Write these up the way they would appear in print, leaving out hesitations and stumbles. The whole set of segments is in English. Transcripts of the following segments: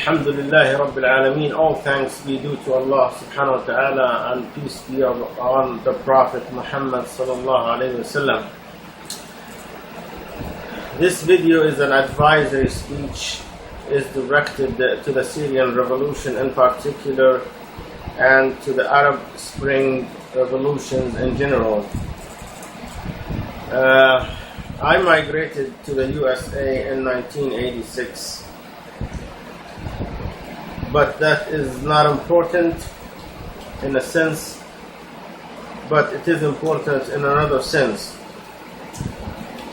Alhamdulillahi Rabbil Alameen. All thanks be due to Allah subhanahu wa ta'ala, and peace be on the Prophet Muhammad sallallahu alayhi wasallam. This video is an advisory speech, is directed to the Syrian Revolution in particular and to the Arab Spring revolutions in general. I migrated to the USA in 1986. But that is not important in a sense, but it is important in another sense,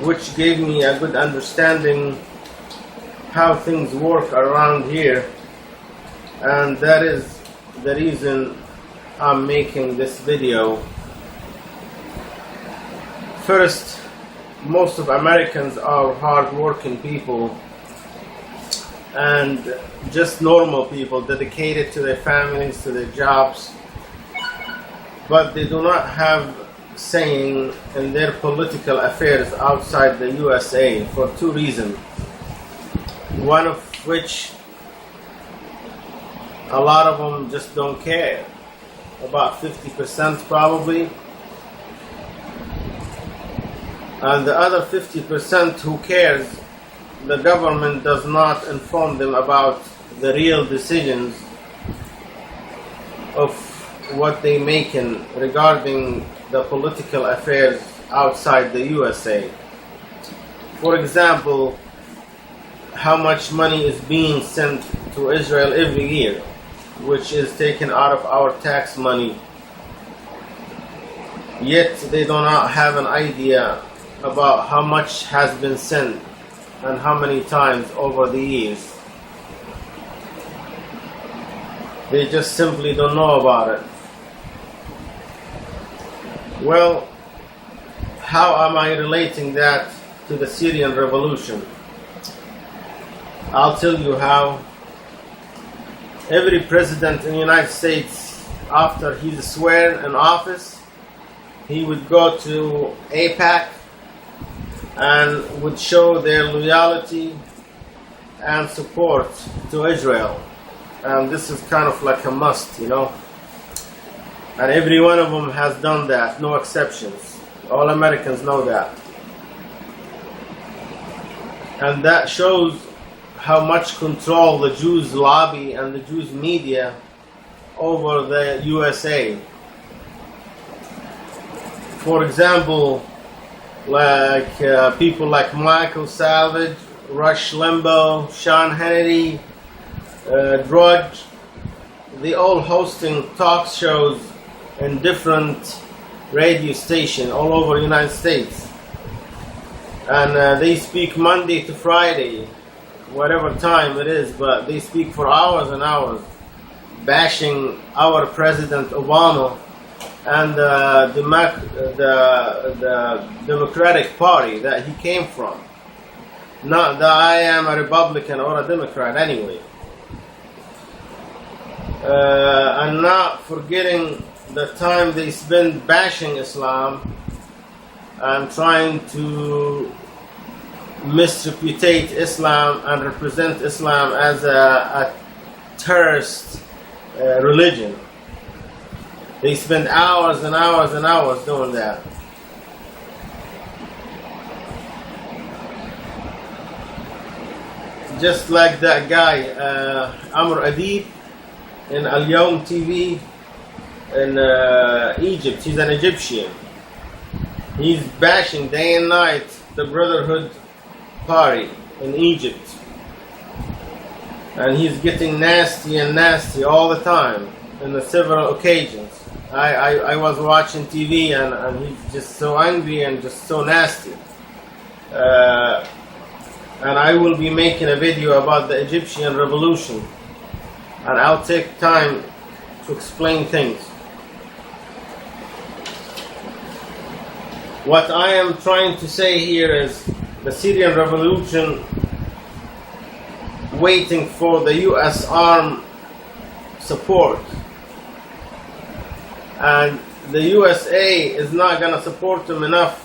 which gave me a good understanding how things work around here, and that is the reason I'm making this video. First, most of Americans are hard-working people and just normal people dedicated to their families, to their jobs, but they do not have saying in their political affairs outside the USA for two reasons. One of which, a lot of them just don't care, about 50% probably, and the other 50% who cares, the government does not inform them about the real decisions of what they make regarding the political affairs outside the USA. For example, how much money is being sent to Israel every year, which is taken out of our tax money. Yet they do not have an idea about how much has been sent and how many times over the years. They just simply don't know about it. Well, how am I relating that to the Syrian Revolution? I'll tell you how. Every president in the United States, after he's sworn in office, he would go to AIPAC and would show their loyalty and support to Israel. And this is kind of like a must, you know. And every one of them has done that, no exceptions. All Americans know that. And that shows how much control the Jews lobby and the Jews media over the USA. For example, like people like Michael Savage, Rush Limbaugh, Sean Hannity, Drudge, they all hosting talk shows in different radio stations all over the United States. And they speak Monday to Friday, whatever time it is, but they speak for hours and hours, bashing our President Obama and the Democratic Party that he came from. Not that I am a Republican or a Democrat anyway. And not forgetting the time they spend bashing Islam and trying to misreputate Islam and represent Islam as a terrorist religion. They spend hours and hours and hours doing that. Just like that guy, Amr Adib, in Al-Yawm TV in Egypt. He's an Egyptian. He's bashing day and night the Brotherhood Party in Egypt. And he's getting nasty and nasty all the time in the several occasions. I was watching TV and he's just so angry and just so nasty. And I will be making a video about the Egyptian Revolution, and I'll take time to explain things. What I am trying to say here is the Syrian Revolution waiting for the US armed support, and the USA is not going to support them enough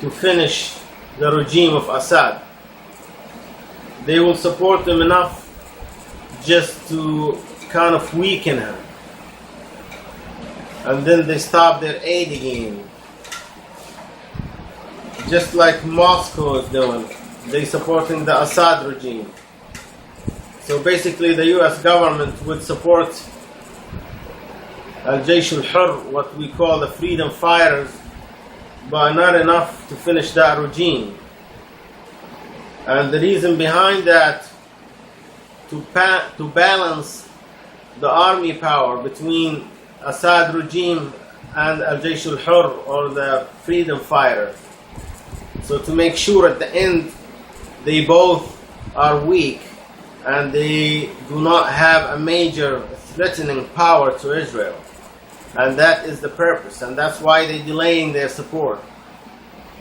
to finish the regime of Assad. They will support them enough just to kind of weaken him. And then they stop their aid again. Just like Moscow is doing. They supporting the Assad regime. So basically the US government would support Al-Jaysh al-Hur, what we call the Freedom Fighters, but not enough to finish that regime. And the reason behind that, to balance the army power between Assad regime and Al-Jaysh al-Hur, or the Freedom Fighters. So to make sure at the end they both are weak and they do not have a major threatening power to Israel. And that is the purpose, and that's why they're delaying their support.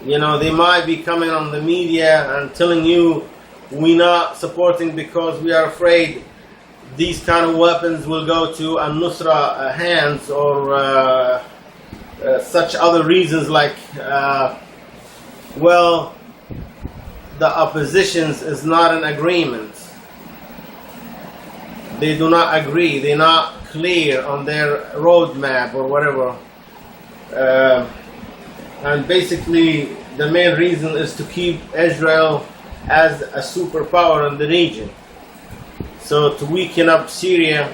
You know, they might be coming on the media and telling you we're not supporting because we are afraid these kind of weapons will go to al-Nusra hands, or such other reasons like, well, the oppositions is not in agreement. They do not agree. They're not clear on their roadmap or whatever. And basically, the main reason is to keep Israel as a superpower in the region. So to weaken up Syria,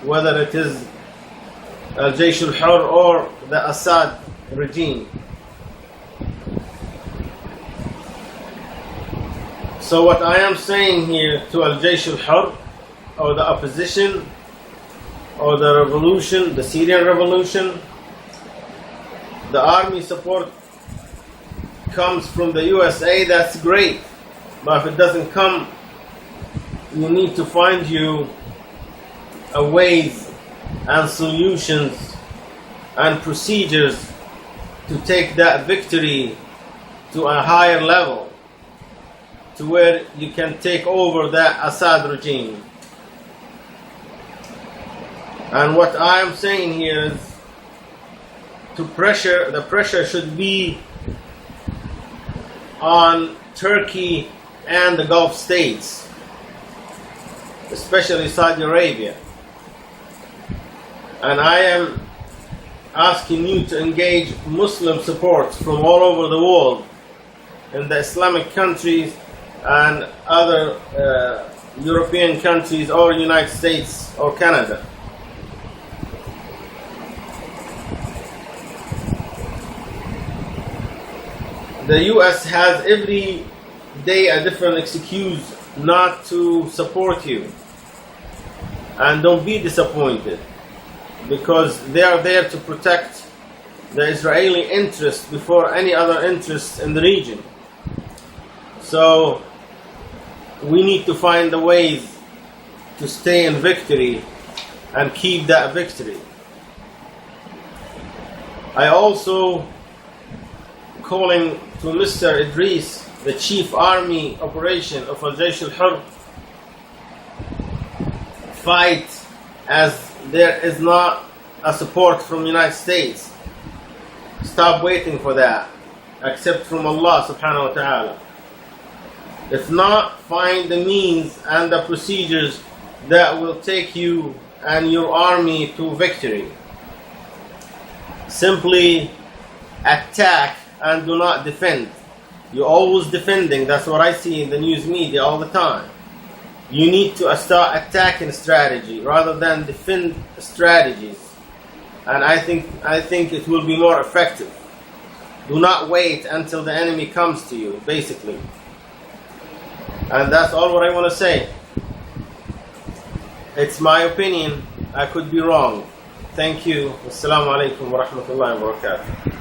whether it is Al-Jaysh al-Hur or the Assad regime. So what I am saying here to Al-Jaysh al-Hur, or the opposition, or the revolution, the Syrian Revolution, the army support comes from the USA, that's great. But if it doesn't come, you need to find you a ways and solutions and procedures to take that victory to a higher level, to where you can take over that Assad regime. And what I am saying here is the pressure should be on Turkey and the Gulf states, especially Saudi Arabia. And I am asking you to engage Muslim support from all over the world, in the Islamic countries and other European countries, or United States or Canada. The US has every day a different excuse not to support you. And don't be disappointed, because they are there to protect the Israeli interest before any other interests in the region. So we need to find the ways to stay in victory and keep that victory. I also calling to Mr. Idris, the chief army operation of Al-Jaysh al-Hur, fight as there is not a support from the United States. Stop waiting for that, except from Allah subhanahu wa ta'ala. If not, find the means and the procedures that will take you and your army to victory. Simply attack and do not defend. You're always defending. That's what I see in the news media all the time. You need to start attacking strategy rather than defend strategies. And I think it will be more effective. Do not wait until the enemy comes to you, basically. And that's all what I want to say. It's my opinion. I could be wrong. Thank you. Assalamu alaikum wa rahmatullahi wa barakatuh.